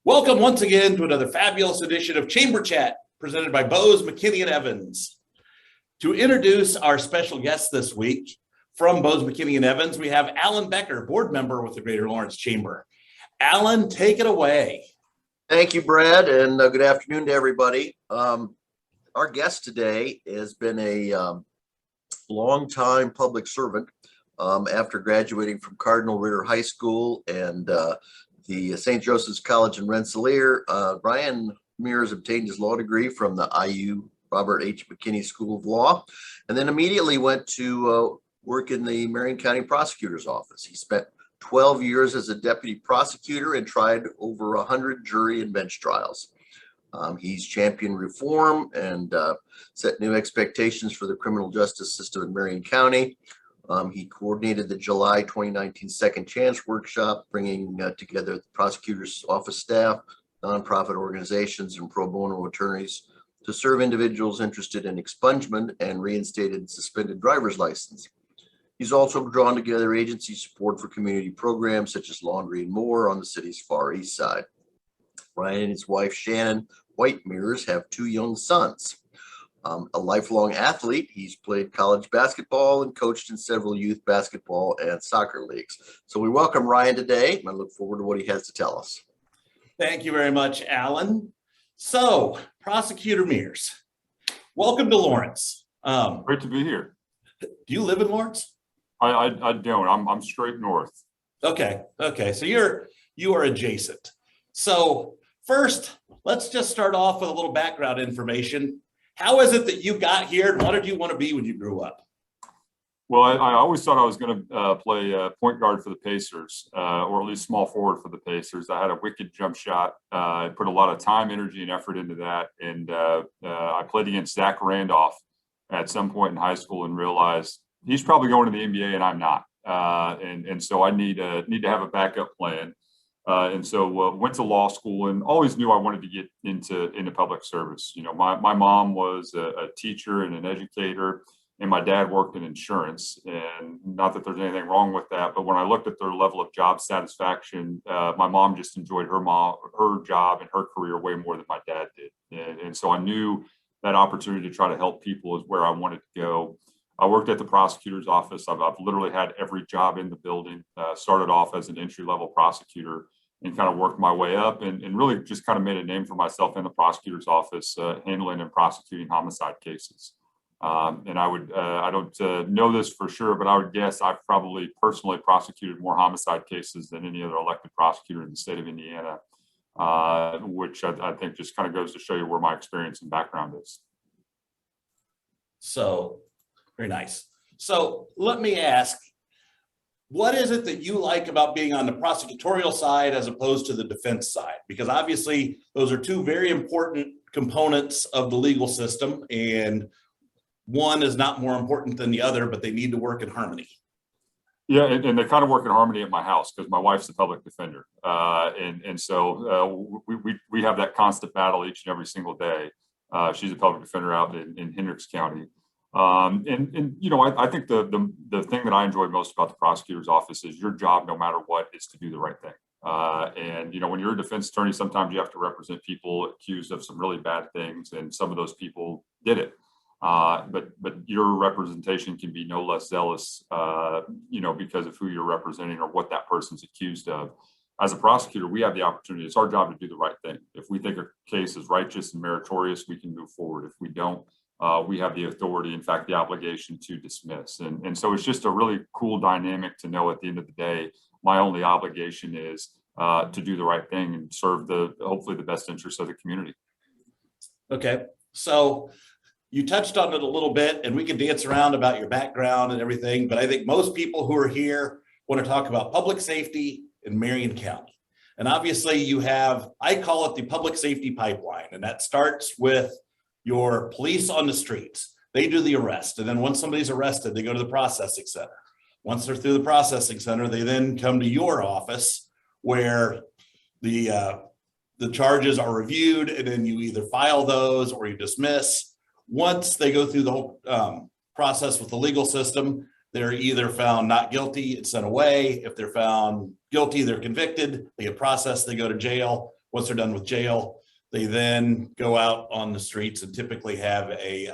Welcome once again to another fabulous edition of Chamber Chat presented by Bose, McKinney & Evans. To introduce our special guest this week from Bose, McKinney & Evans, we have Alan Becker, board member with the Greater Lawrence Chamber. Alan, take it away. Thank you, Brad, and good afternoon to everybody. Our guest today has been a longtime public servant after graduating from Cardinal Ritter High School and the St. Joseph's College in Rensselaer. Brian Mears obtained his law degree from the IU Robert H. McKinney School of Law, and then immediately went to work in the Marion County Prosecutor's Office. He spent 12 years as a deputy prosecutor and tried over 100 jury and bench trials. He's championed reform and set new expectations for the criminal justice system in Marion County. He coordinated the July 2019 Second Chance Workshop, bringing together the prosecutor's office staff, nonprofit organizations, and pro bono attorneys to serve individuals interested in expungement and reinstated suspended driver's license. He's also drawn together agency support for community programs such as Laundry and More on the city's Far East Side. Ryan and his wife, Shannon White Mears, have two young sons. A lifelong athlete, he's played college basketball and coached in several youth basketball and soccer leagues. So we welcome Ryan today, and I look forward to what he has to tell us. Thank you very much, Alan. So, Prosecutor Mears, welcome to Lawrence. Great to be here. Do you live in Lawrence? I don't. I'm straight north. Okay. So you are adjacent. So first, let's just start off with a little background information. How is it that you got here, and what did you want to be when you grew up? Well, I always thought I was going to play point guard for the Pacers, or at least small forward for the Pacers. I had a wicked jump shot. I put a lot of time, energy, and effort into that. And I played against Zach Randolph at some point in high school and realized he's probably going to the NBA and I'm not. And so I need to have a backup plan. And so went to law school and always knew I wanted to get into public service. You know, my mom was a teacher and an educator, and my dad worked in insurance. And not that there's anything wrong with that, but when I looked at their level of job satisfaction, my mom just enjoyed her job and her career way more than my dad did. And so I knew that opportunity to try to help people is where I wanted to go. I worked at the prosecutor's office. I've literally had every job in the building. Started off as an entry-level prosecutor and kind of worked my way up and really just kind of made a name for myself in the prosecutor's office, handling and prosecuting homicide cases. And I don't know this for sure, but I would guess I've probably personally prosecuted more homicide cases than any other elected prosecutor in the state of Indiana, which I think just kind of goes to show you where my experience and background is. So, very nice. So let me ask, what is it that you like about being on the prosecutorial side as opposed to the defense side? Because obviously those are two very important components of the legal system, and one is not more important than the other, but they need to work in harmony. Yeah, and they kind of work in harmony at my house because my wife's a public defender. And so we have that constant battle each and every single day. She's a public defender out in Hendricks County. And you know, I think the thing that I enjoy most about the prosecutor's office is your job, no matter what, is to do the right thing. And you know, when you're a defense attorney, sometimes you have to represent people accused of some really bad things, and some of those people did it. But your representation can be no less zealous, you know, because of who you're representing or what that person's accused of. As a prosecutor, we have the opportunity. It's our job to do the right thing. If we think a case is righteous and meritorious, we can move forward. If we don't, we have the authority, in fact, the obligation to dismiss. And so it's just a really cool dynamic to know at the end of the day, my only obligation is to do the right thing and serve hopefully the best interests of the community. Okay, so you touched on it a little bit, and we can dance around about your background and everything, but I think most people who are here want to talk about public safety in Marion County. And obviously you have, I call it the public safety pipeline, and that starts with your police on the streets. They do the arrest, and then once somebody's arrested, they go to the processing center. Once they're through the processing center, they then come to your office where the charges are reviewed, and then you either file those or you dismiss. Once they go through the whole process with the legal system, they're either found not guilty, it's sent away. If they're found guilty, they're convicted, they get processed, they go to jail. Once they're done with jail, they then go out on the streets and typically have a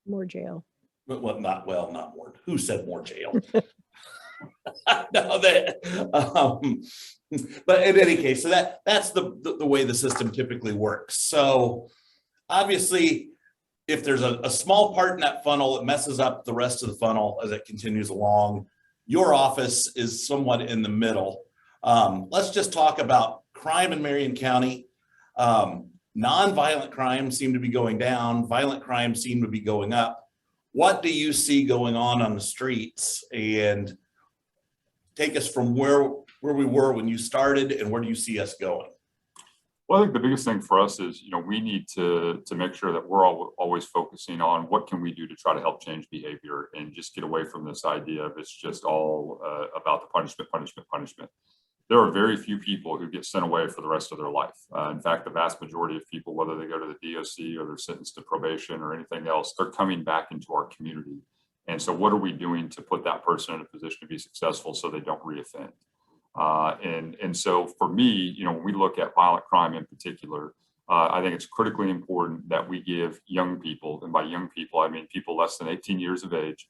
More jail. not more. Who said more jail? No, but in any case, so that's the way the system typically works. So obviously, if there's a small part in that funnel, it messes up the rest of the funnel as it continues along. Your office is somewhat in the middle. Let's just talk about crime in Marion County. Non-violent crimes seem to be going down. Violent crimes seem to be going up. What do you see going on the streets? And take us from where we were when you started, and where do you see us going? Well, I think the biggest thing for us is, we need to make sure that we're always focusing on what can we do to try to help change behavior and just get away from this idea of it's just all about the punishment. There are very few people who get sent away for the rest of their life. In fact, the vast majority of people, whether they go to the DOC or they're sentenced to probation or anything else, they're coming back into our community. And so what are we doing to put that person in a position to be successful so they don't reoffend? And so for me, when we look at violent crime in particular, I think it's critically important that we give young people, and by young people, I mean people less than 18 years of age,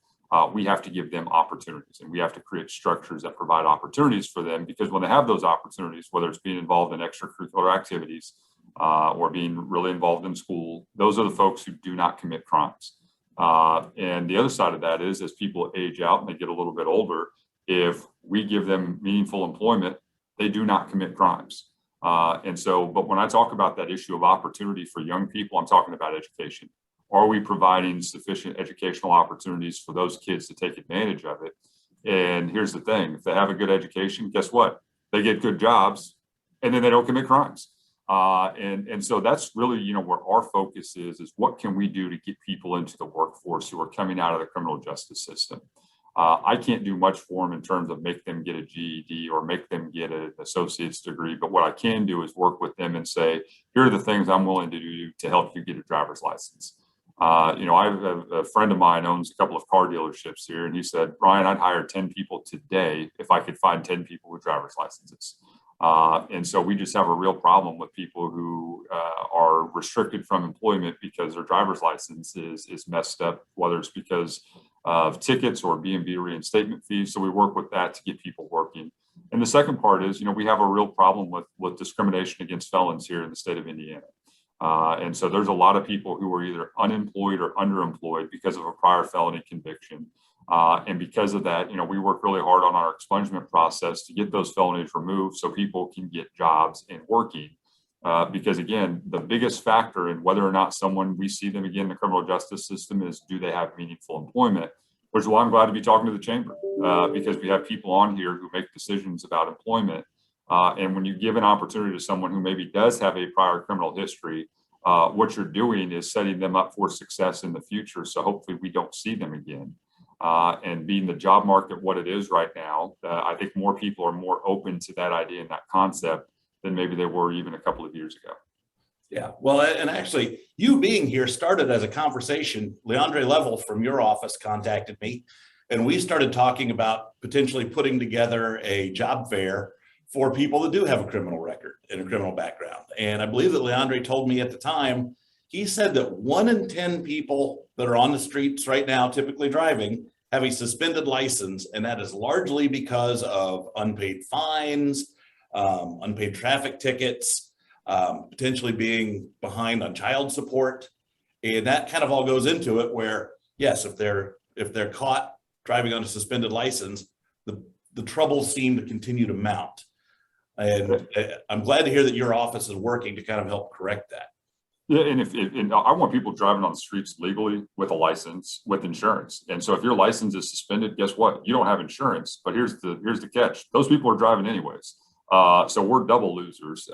we have to give them opportunities, and we have to create structures that provide opportunities for them, because when they have those opportunities, whether it's being involved in extracurricular activities or being really involved in school, those are the folks who do not commit crimes. And the other side of that is, as people age out and they get a little bit older, if we give them meaningful employment, they do not commit crimes. But when I talk about that issue of opportunity for young people, I'm talking about education. Are we providing sufficient educational opportunities for those kids to take advantage of it? And here's the thing, if they have a good education, guess what? They get good jobs, and then they don't commit crimes. And so that's really, where our focus is what can we do to get people into the workforce who are coming out of the criminal justice system? I can't do much for them in terms of make them get a GED or make them get an associate's degree. But what I can do is work with them and say, here are the things I'm willing to do to help you get a driver's license. I have a friend of mine owns a couple of car dealerships here, and he said, Brian, I'd hire 10 people today if I could find 10 people with driver's licenses. And so we just have a real problem with people who are restricted from employment because their driver's license is messed up, whether it's because of tickets or B&B reinstatement fees. So we work with that to get people working. And the second part is, we have a real problem with discrimination against felons here in the state of Indiana. And so there's a lot of people who are either unemployed or underemployed because of a prior felony conviction. And because of that, we work really hard on our expungement process to get those felonies removed so people can get jobs and working. Because again, the biggest factor in whether or not we see them again in the criminal justice system is, do they have meaningful employment? Which is why I'm glad to be talking to the chamber, because we have people on here who make decisions about employment. And when you give an opportunity to someone who maybe does have a prior criminal history, what you're doing is setting them up for success in the future. So hopefully we don't see them again. And being the job market what it is right now, I think more people are more open to that idea and that concept than maybe they were even a couple of years ago. Yeah, well, and actually, you being here started as a conversation. Leandre Level from your office contacted me, and we started talking about potentially putting together a job fair for people that do have a criminal record and a criminal background. And I believe that Leandre told me at the time, he said that 1 in 10 people that are on the streets right now, typically driving, have a suspended license, and that is largely because of unpaid fines, unpaid traffic tickets, potentially being behind on child support. And that kind of all goes into it where, yes, if they're caught driving on a suspended license, the troubles seem to continue to mount. And I'm glad to hear that your office is working to kind of help correct that. Yeah, and I want people driving on the streets legally with a license, with insurance. And so if your license is suspended, guess what? You don't have insurance. But here's the catch: those people are driving anyways. So we're double losers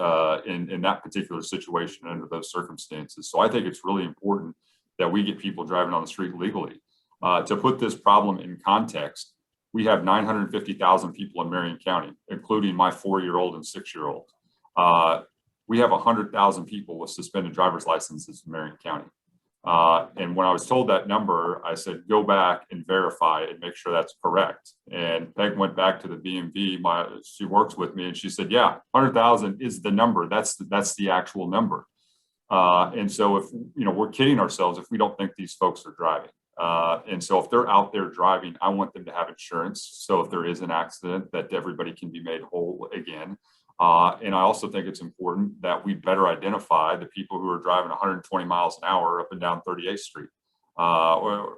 in that particular situation under those circumstances. So I think it's really important that we get people driving on the street legally. To put this problem in context, we have 950,000 people in Marion County, including my 4-year-old and 6-year-old. We have 100,000 people with suspended driver's licenses in Marion County. And when I was told that number, I said, go back and verify and make sure that's correct. And Peg went back to the BMV. She works with me, and she said, yeah, 100,000 is the number. That's the actual number. And so if, we're kidding ourselves if we don't think these folks are driving. And so if they're out there driving, I want them to have insurance. So if there is an accident, that everybody can be made whole again. And I also think it's important that we better identify the people who are driving 120 miles an hour up and down 38th Street.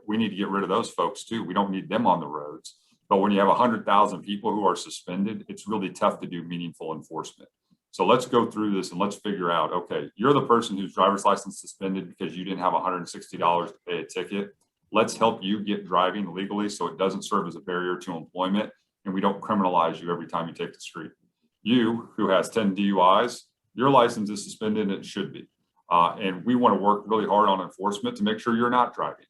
We need to get rid of those folks too. We don't need them on the roads. But when you have 100,000 people who are suspended, it's really tough to do meaningful enforcement. So let's go through this and let's figure out, okay, you're the person whose driver's license suspended because you didn't have $160 to pay a ticket. Let's help you get driving legally so it doesn't serve as a barrier to employment and we don't criminalize you every time you take the street. You, who has 10 DUIs, your license is suspended and it should be. And we want to work really hard on enforcement to make sure you're not driving.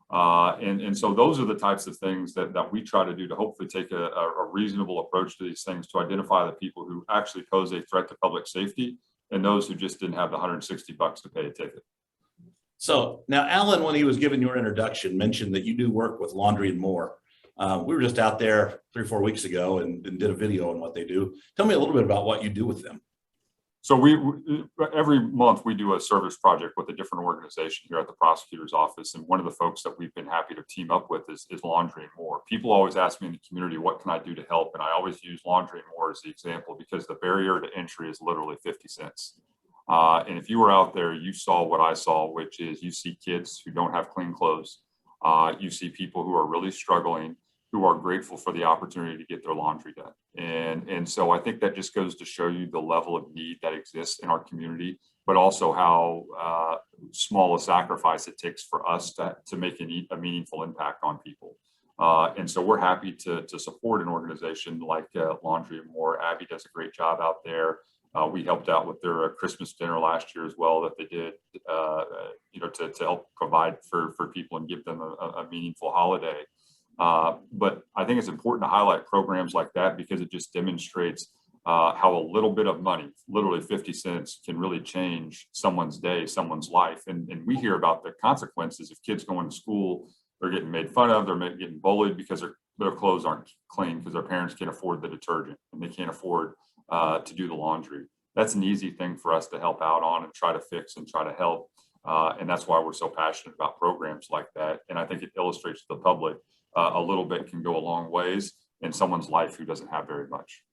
And so those are the types of things that we try to do to hopefully take a reasonable approach to these things, to identify the people who actually pose a threat to public safety and those who just didn't have the $160 to pay a ticket. So now, Alan, when he was giving your introduction, mentioned that you do work with Laundry and More. We were just out there 3 or 4 weeks ago and did a video on what they do. Tell me a little bit about what you do with them. So every month we do a service project with a different organization here at the prosecutor's office. And one of the folks that we've been happy to team up with is Laundry and More. People always ask me in the community, what can I do to help? And I always use Laundry and More as the example because the barrier to entry is literally 50 cents. And if you were out there, you saw what I saw, which is you see kids who don't have clean clothes. You see people who are really struggling, who are grateful for the opportunity to get their laundry done. And so I think that just goes to show you the level of need that exists in our community, but also how small a sacrifice it takes for us to make a meaningful impact on people. And so we're happy to support an organization like Laundry and More. Abby does a great job out there. We helped out with their Christmas dinner last year as well that they did, to help provide for people and give them a meaningful holiday. But I think it's important to highlight programs like that because it just demonstrates how a little bit of money, literally 50 cents, can really change someone's day, someone's life. And we hear about the consequences if kids going to school, they're getting made fun of, they're getting bullied because their clothes aren't clean because their parents can't afford the detergent and they can't afford to do the laundry. That's an easy thing for us to help out on and try to fix and try to help. And that's why we're so passionate about programs like that. And I think it illustrates to the public a little bit can go a long ways in someone's life who doesn't have very much.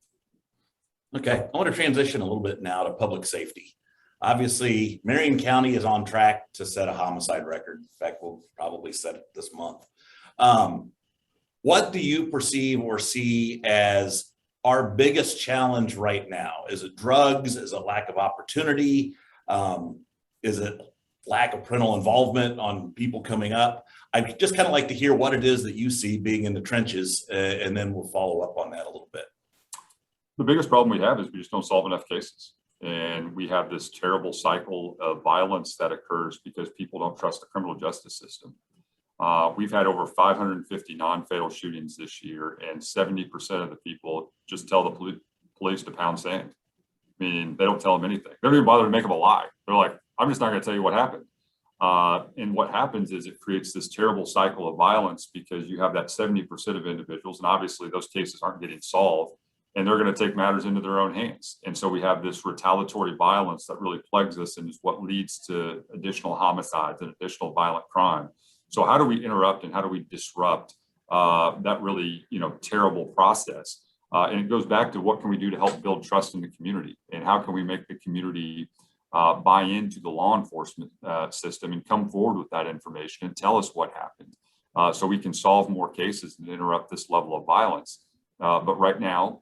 Okay, I want to transition a little bit now to public safety. Obviously, Marion County is on track to set a homicide record. In fact, we'll probably set it this month. What do you perceive or see as our biggest challenge right now? Is it drugs? Is it lack of opportunity? Is it lack of parental involvement on people coming up? I'd just kind of like to hear what it is that you see being in the trenches, and then we'll follow up on that a little bit. The biggest problem we have is we just don't solve enough cases. And we have this terrible cycle of violence that occurs because people don't trust the criminal justice system. We've had over 550 non-fatal shootings this year, and 70% of the people just tell the police to pound sand. Meaning they don't tell them anything. They don't even bother to make up a lie. They're like, I'm just not going to tell you what happened. And what happens is it creates this terrible cycle of violence because you have that 70% of individuals, and obviously those cases aren't getting solved, and they're going to take matters into their own hands. And so we have this retaliatory violence that really plagues us and is what leads to additional homicides and additional violent crime. So how do we interrupt and how do we disrupt that really, terrible process? And it goes back to what can we do to help build trust in the community, and how can we make the community buy into the law enforcement system and come forward with that information and tell us what happened so we can solve more cases and interrupt this level of violence. But right now,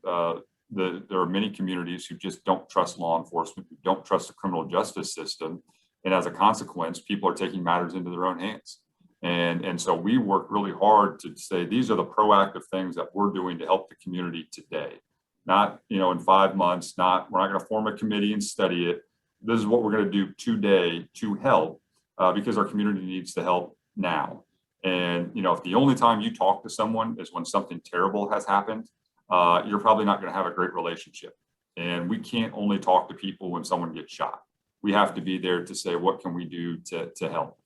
there are many communities who just don't trust law enforcement, who don't trust the criminal justice system. And as a consequence, people are taking matters into their own hands. And so we work really hard to say, these are the proactive things that we're doing to help the community today. Not, in 5 months, we're not going to form a committee and study it. This is what we're going to do today to help because our community needs the help now. And, if the only time you talk to someone is when something terrible has happened, you're probably not going to have a great relationship. And we can't only talk to people when someone gets shot. We have to be there to say, what can we do to help?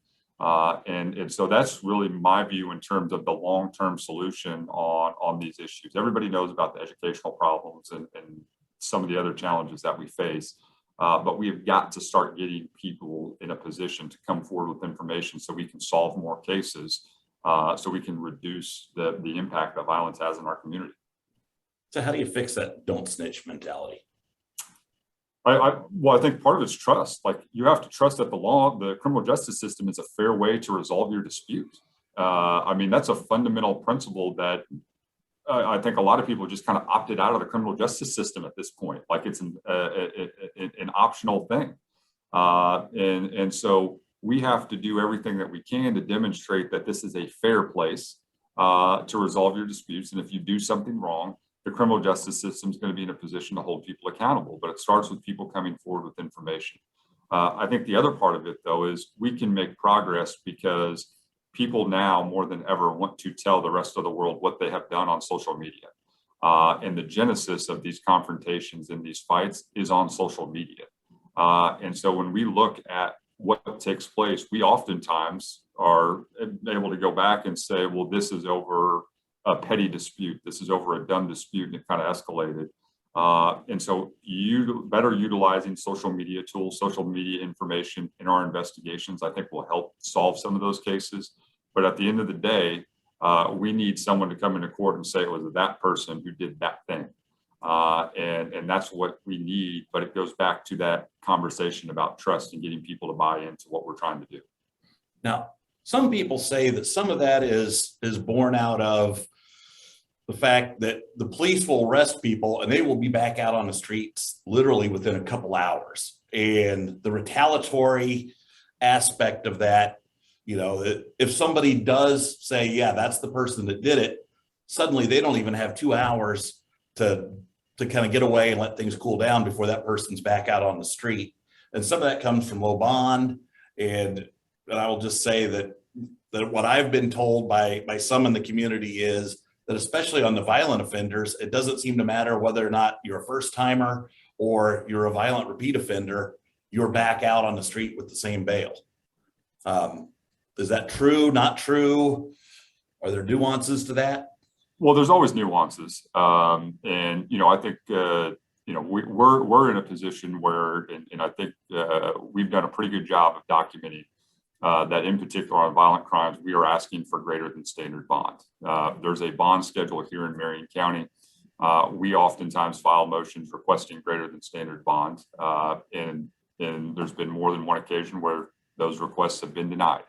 And so that's really my view in terms of the long-term solution on these issues. Everybody knows about the educational problems and some of the other challenges that we face. But we've got to start getting people in a position to come forward with information so we can solve more cases, so we can reduce the impact that violence has in our community. So how do you fix that don't snitch mentality? Well, I think part of it's trust. Like, you have to trust that the criminal justice system is a fair way to resolve your dispute. I mean, that's a fundamental principle that I think a lot of people just kind of opted out of the criminal justice system at this point. Like, it's an optional thing. And so we have to do everything that we can to demonstrate that this is a fair place to resolve your disputes. And if you do something wrong, the criminal justice system is going to be in a position to hold people accountable, but it starts with people coming forward with information. I think the other part of it, though, is we can make progress because people now more than ever want to tell the rest of the world what they have done on social media. And the genesis of these confrontations and these fights is on social media. And so when we look at what takes place, we oftentimes are able to go back and say, well, this is over a petty dispute. This is over a dumb dispute, and it kind of escalated. And so better utilizing social media tools, social media information in our investigations, I think will help solve some of those cases. But at the end of the day, we need someone to come into court and say it was that person who did that thing. And that's what we need. But it goes back to that conversation about trust and getting people to buy into what we're trying to do. Now, some people say that some of that is born out of the fact that the police will arrest people and they will be back out on the streets literally within a couple hours. And the retaliatory aspect of that, you know, if somebody does say, yeah, that's the person that did it, suddenly they don't even have 2 hours to kind of get away and let things cool down before that person's back out on the street. And some of that comes from low bond. And I will just say that what I've been told by some in the community is that, especially on the violent offenders, it doesn't seem to matter whether or not you're a first timer or you're a violent repeat offender, you're back out on the street with the same bail. Is that true? Not true? Are there nuances to that? Well, there's always nuances. And, you know, I think, you know, we're in a position where, and I think we've done a pretty good job of documenting that in particular on violent crimes, we are asking for greater than standard bond. There's a bond schedule here in Marion County. We oftentimes file motions requesting greater than standard bond. And there's been more than one occasion where those requests have been denied.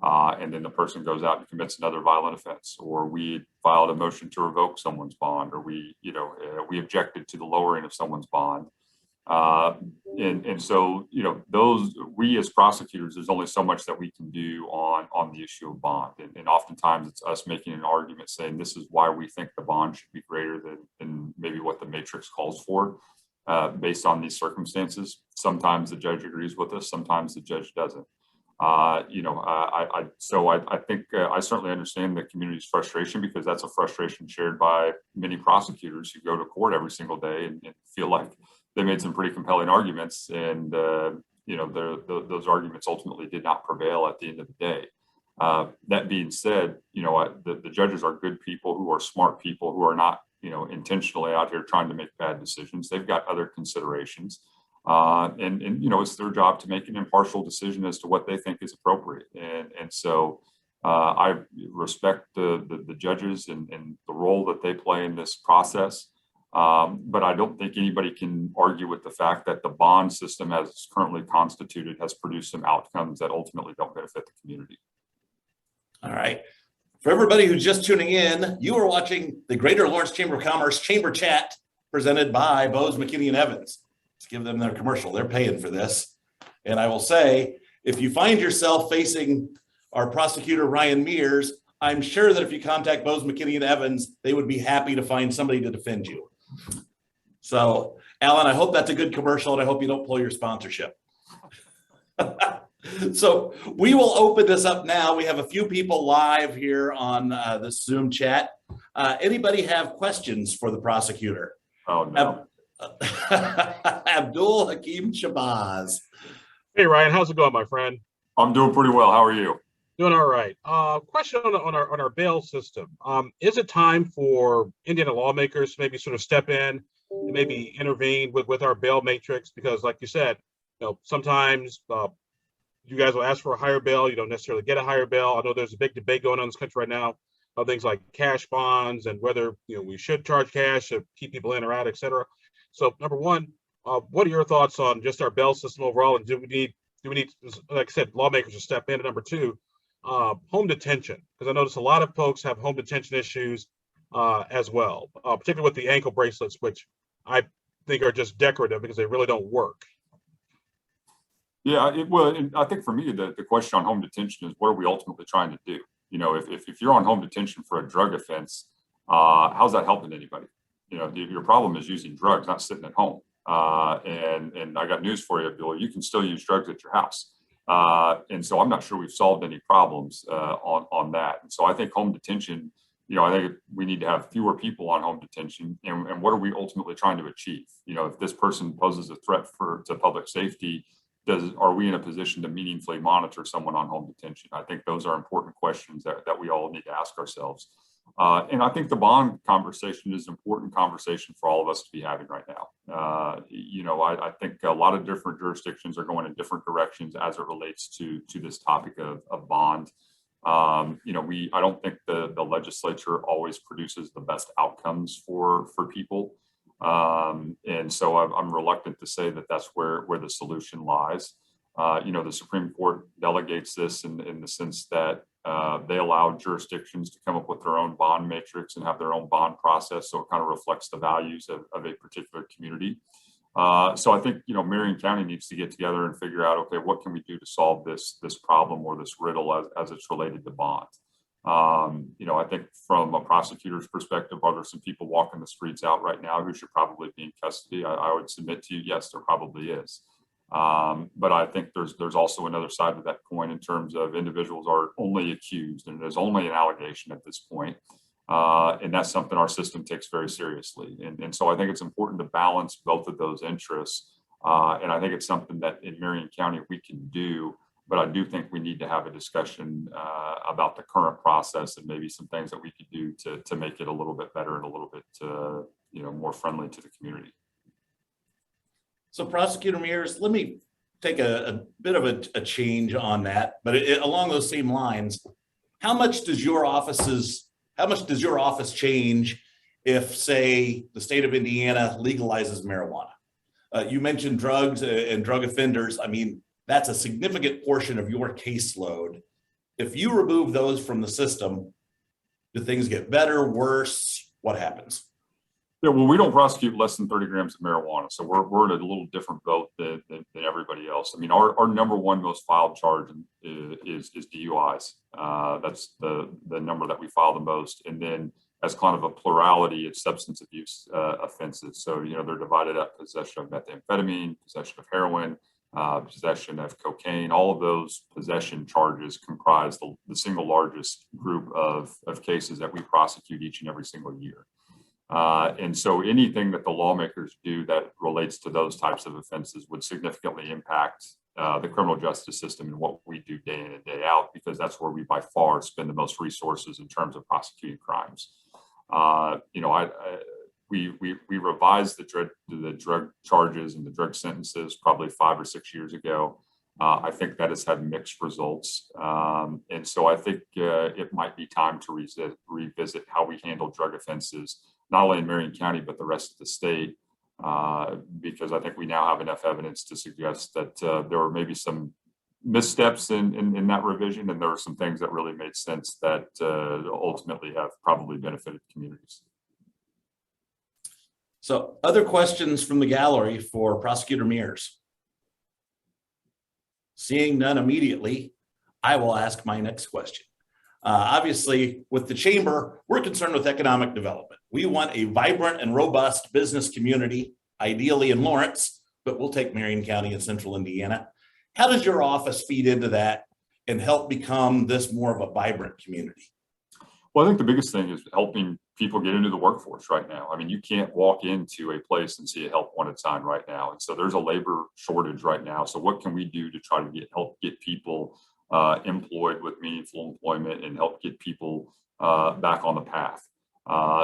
And then the person goes out and commits another violent offense, or we filed a motion to revoke someone's bond, or we objected to the lowering of someone's bond. And so, you know, we as prosecutors, there's only so much that we can do on the issue of bond. And oftentimes it's us making an argument saying this is why we think the bond should be greater than maybe what the matrix calls for, based on these circumstances. Sometimes the judge agrees with us, sometimes the judge doesn't. You know, I think I certainly understand the community's frustration, because that's a frustration shared by many prosecutors who go to court every single day and feel like they made some pretty compelling arguments, and you know, those arguments ultimately did not prevail at the end of the day. That being said, you know, the judges are good people who are smart people who are not, you know, intentionally out here trying to make bad decisions. They've got other considerations. And you know, it's their job to make an impartial decision as to what they think is appropriate. And so I respect the judges and the role that they play in this process. But I don't think anybody can argue with the fact that the bond system as it's currently constituted has produced some outcomes that ultimately don't benefit the community. All right. For everybody who's just tuning in, you are watching the Greater Lawrence Chamber of Commerce Chamber Chat presented by Bose, McKinney & Evans. Let's give them their commercial. They're paying for this. And I will say, if you find yourself facing our prosecutor, Ryan Mears, I'm sure that if you contact Bose, McKinney & Evans, they would be happy to find somebody to defend you. So, Alan, I hope that's a good commercial, and I hope you don't pull your sponsorship. So we will open this up now. We have a few people live here on this Zoom chat. Anybody have questions for the prosecutor? Oh, no. Abdul Hakim Shabazz. Hey, Ryan, how's it going, my friend? I'm doing pretty well. How are you? Doing all right. Question on our bail system. Is it time for Indiana lawmakers to maybe sort of step in and maybe intervene with our bail matrix? Because, like you said, sometimes you guys will ask for a higher bail. You don't necessarily get a higher bail. I know there's a big debate going on in this country right now of things like cash bonds and whether we should charge cash to keep people in or out, et cetera. So, number one, what are your thoughts on just our bail system overall? And do we need, like I said, lawmakers to step in? And number two, home detention, because I notice a lot of folks have home detention issues as well, particularly with the ankle bracelets, which I think are just decorative because they really don't work. Yeah, I think for me, the question on home detention is what are we ultimately trying to do? If you're on home detention for a drug offense, how's that helping anybody? Your problem is using drugs, not sitting at home. And I got news for you, Bill. You can still use drugs at your house. And so I'm not sure we've solved any problems on that. And so I think home detention, I think we need to have fewer people on home detention. And what are we ultimately trying to achieve? If this person poses a threat to public safety, are we in a position to meaningfully monitor someone on home detention? I think those are important questions that we all need to ask ourselves. And I think the bond conversation is an important conversation for all of us to be having right now. I think a lot of different jurisdictions are going in different directions as it relates to this topic of bond. I don't think the legislature always produces the best outcomes for people. And so I'm reluctant to say that that's where the solution lies. The Supreme Court delegates this in the sense that they allow jurisdictions to come up with their own bond matrix and have their own bond process. So it kind of reflects the values of a particular community. So I think, Marion County needs to get together and figure out, okay, what can we do to solve this problem or this riddle as it's related to bond? I think from a prosecutor's perspective, are there some people walking the streets out right now who should probably be in custody? I would submit to you, yes, there probably is. But I think there's also another side of that coin in terms of individuals are only accused and there's only an allegation at this point. And that's something our system takes very seriously. And so I think it's important to balance both of those interests. And I think it's something that in Marion County we can do. But I do think we need to have a discussion about the current process and maybe some things that we could do to make it a little bit better and a little bit more friendly to the community. So Prosecutor Mears, let me take a bit of a change on that, but along those same lines, how much does your office change if, say, the state of Indiana legalizes marijuana? You mentioned drugs and drug offenders. I mean, that's a significant portion of your caseload. If you remove those from the system, do things get better, worse? What happens? Yeah, well, we don't prosecute less than 30 grams of marijuana. So we're in a little different boat than everybody else. I mean, our number one most filed charge is DUIs. That's the number that we file the most. And then as kind of a plurality, it's substance abuse offenses. So, they're divided up: possession of methamphetamine, possession of heroin, possession of cocaine. All of those possession charges comprise the single largest group of cases that we prosecute each and every single year. And so anything that the lawmakers do that relates to those types of offenses would significantly impact the criminal justice system and what we do day in and day out, because that's where we by far spend the most resources in terms of prosecuting crimes. We revised the drug charges and the drug sentences probably 5 or 6 years ago. I think that has had mixed results. And so I think it might be time to revisit how we handle drug offenses, not only in Marion County, but the rest of the state, because I think we now have enough evidence to suggest that there were maybe some missteps in that revision, and there are some things that really made sense that ultimately have probably benefited communities. So other questions from the gallery for Prosecutor Mears? Seeing none immediately, I will ask my next question. Obviously, with the chamber, we're concerned with economic development. We want a vibrant and robust business community, ideally in Lawrence, but we'll take Marion County and Central Indiana. How does your office feed into that and help become this more of a vibrant community? Well, I think the biggest thing is helping people get into the workforce right now. I mean, you can't walk into a place and see a help wanted sign right now. And so there's a labor shortage right now. So what can we do to try to help get people employed with meaningful employment and help get people back on the path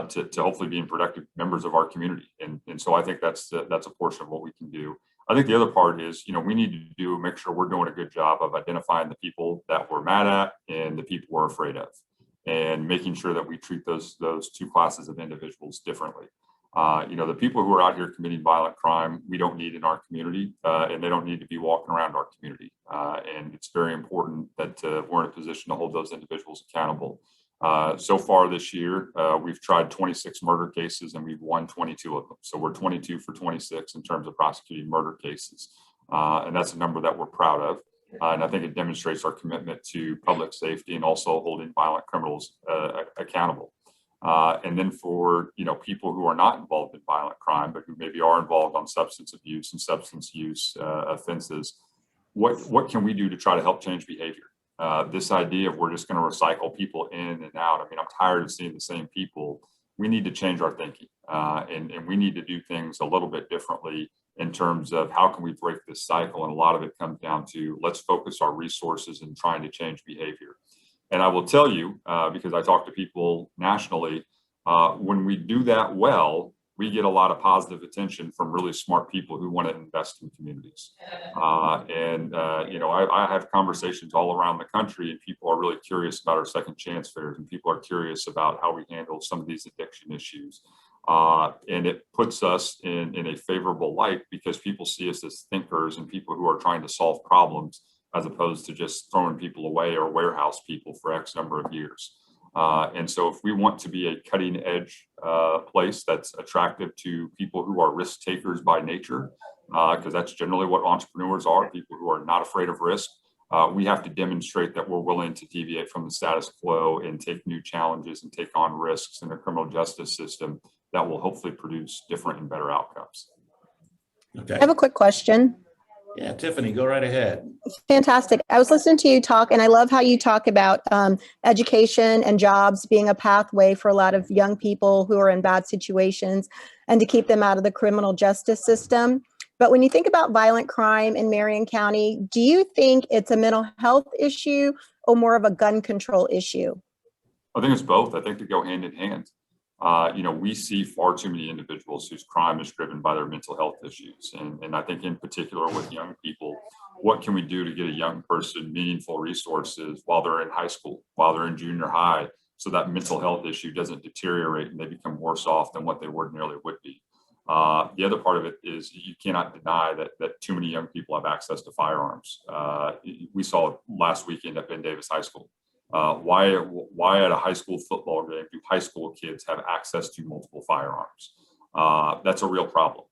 to hopefully being productive members of our community. And so I think that's a portion of what we can do. I think the other part is, we need to make sure we're doing a good job of identifying the people that we're mad at and the people we're afraid of, and making sure that we treat those two classes of individuals differently. The people who are out here committing violent crime, we don't need in our community, and they don't need to be walking around our community. And it's very important that we're in a position to hold those individuals accountable. So far this year, we've tried 26 murder cases and we've won 22 of them. So we're 22 for 26 in terms of prosecuting murder cases. And that's a number that we're proud of. And I think it demonstrates our commitment to public safety and also holding violent criminals accountable. And then for people who are not involved in violent crime, but who maybe are involved on substance abuse and substance use offenses, what can we do to try to help change behavior? This idea of we're just going to recycle people in and out. I mean, I'm tired of seeing the same people. We need to change our thinking, and we need to do things a little bit differently in terms of how can we break this cycle. And a lot of it comes down to let's focus our resources in trying to change behavior. And I will tell you, because I talk to people nationally, when we do that well, we get a lot of positive attention from really smart people who want to invest in communities. I have conversations all around the country, and people are really curious about our second chance fairs, and people are curious about how we handle some of these addiction issues. And it puts us in a favorable light because people see us as thinkers and people who are trying to solve problems, as opposed to just throwing people away or warehouse people for X number of years. And so if we want to be a cutting edge place that's attractive to people who are risk takers by nature, because that's generally what entrepreneurs are, people who are not afraid of risk, we have to demonstrate that we're willing to deviate from the status quo and take new challenges and take on risks in the criminal justice system that will hopefully produce different and better outcomes. Okay. I have a quick question. Yeah, Tiffany, go right ahead. Fantastic. I was listening to you talk, and I love how you talk about education and jobs being a pathway for a lot of young people who are in bad situations and to keep them out of the criminal justice system. But when you think about violent crime in Marion County, do you think it's a mental health issue or more of a gun control issue? I think it's both. I think they go hand in hand. We see far too many individuals whose crime is driven by their mental health issues. And I think in particular with young people, what can we do to get a young person meaningful resources while they're in high school, while they're in junior high, so that mental health issue doesn't deteriorate and they become worse off than what they ordinarily would be. The other part of it is you cannot deny that too many young people have access to firearms. We saw last weekend at Ben Davis High School. Why at a high school football game do high school kids have access to multiple firearms? That's a real problem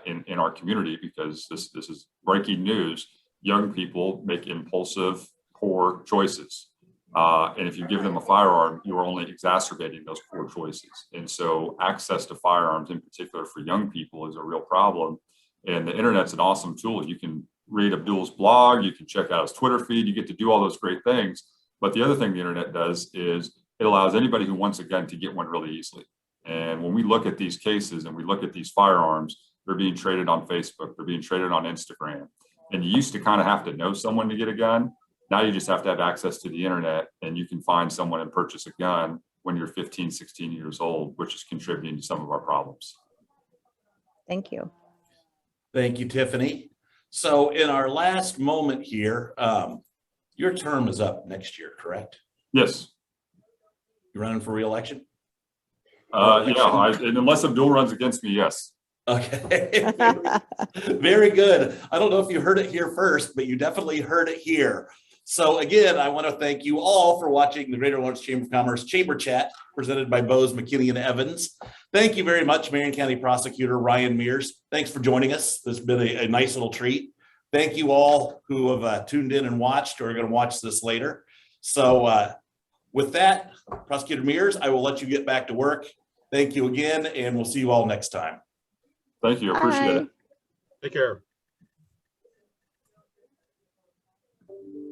in our community, because this is breaking news. Young people make impulsive, poor choices. And if you give them a firearm, you are only exacerbating those poor choices. And so access to firearms in particular for young people is a real problem. And the internet's an awesome tool. You can read Abdul's blog, you can check out his Twitter feed, you get to do all those great things. But the other thing the internet does is it allows anybody who wants a gun to get one really easily. And when we look at these cases and we look at these firearms, they're being traded on Facebook, they're being traded on Instagram. And you used to kind of have to know someone to get a gun. Now you just have to have access to the internet, and you can find someone and purchase a gun when you're 15, 16 years old, which is contributing to some of our problems. Thank you. Thank you, Tiffany. So in our last moment here, your term is up next year, correct? Yes. You're running for re-election? Unless Abdul runs against me, yes. Okay. Very good. I don't know if you heard it here first, but you definitely heard it here. So again, I want to thank you all for watching the Greater Lawrence Chamber of Commerce Chamber Chat presented by Bose, McKinney, and Evans. Thank you very much, Marion County Prosecutor Ryan Mears. Thanks for joining us. This has been a nice little treat. Thank you all who have tuned in and watched or are going to watch this later. So with that, Prosecutor Mears, I will let you get back to work. Thank you again, and we'll see you all next time. Thank you. Appreciate it. Take care.